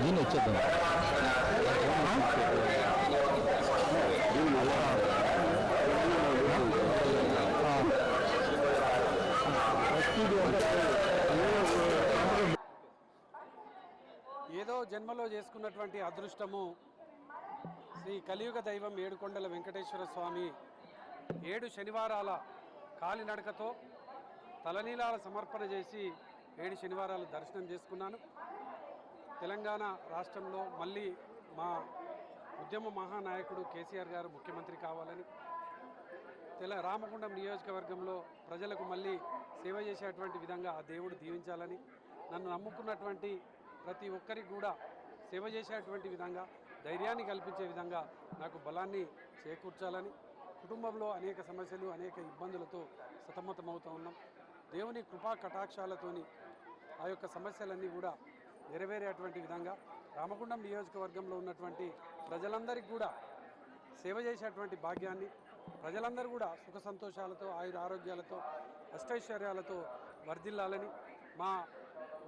దీన్ని వచ్చేద్దాం. ఏదో జన్మలో చేసుకున్నటువంటి అదృష్టము శ్రీ కలియుగ దైవం ఏడుకొండల వెంకటేశ్వర స్వామి 7 శనివారాల కాలినడకతో తలనీలాల సమర్పణ చేసి 7 శనివారాలు దర్శనం చేసుకున్నాను. తెలంగాణ రాష్ట్రంలో మళ్ళీ మా ఉద్యమ మహానాయకుడు కేసీఆర్ గారు ముఖ్యమంత్రి కావాలని, రామగుండం నియోజకవర్గంలో ప్రజలకు మళ్ళీ సేవ చేసేటువంటి విధంగా ఆ దేవుడు దీవించాలని, నన్ను నమ్ముకున్నటువంటి ప్రతి ఒక్కరికి కూడా సేవ చేసేటువంటి విధంగా, ధైర్యాన్ని కల్పించే విధంగా నాకు బలాన్ని చేకూర్చాలని, కుటుంబంలో అనేక సమస్యలు అనేక ఇబ్బందులతో సతమతమవుతూ ఉన్నాం. దేవుని కృపా కటాక్షాలతోని ఆ యొక్క సమస్యలన్నీ కూడా నెరవేరేటువంటి విధంగా రామగుండం నియోజకవర్గంలో ఉన్నటువంటి ప్రజలందరికీ కూడా సేవ చేసేటువంటి భాగ్యాన్ని, ప్రజలందరూ కూడా సుఖ సంతోషాలతో ఆయుర ఆరోగ్యాలతో అష్టైశ్వర్యాలతో వర్ధిల్లాలని, మా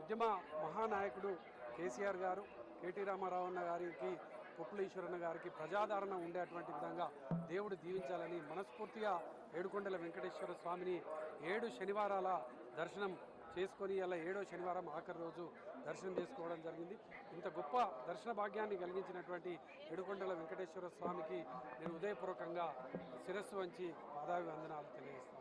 ఉద్యమ మహానాయకుడు కేసీఆర్ గారు, కేటీ రామారావు అన్న గారికి, కొప్పుల ఈశ్వరన్న గారికి ప్రజాదరణ ఉండేటువంటి విధంగా దేవుడు దీవించాలని మనస్ఫూర్తిగా ఏడుకొండల వెంకటేశ్వర స్వామిని 7 శనివారాల దర్శనం చేసుకొని అలా 7వ శనివారం ఆఖరి రోజు దర్శనం చేసుకోవడం జరిగింది. ఇంత గొప్ప దర్శన భాగ్యాన్ని కలిగించినటువంటి ఏడుకొండల వెంకటేశ్వర స్వామికి నేను ఉదయపూర్వకంగా శిరస్సు వంచి పాదాభివందనాలు తెలియజేస్తాను.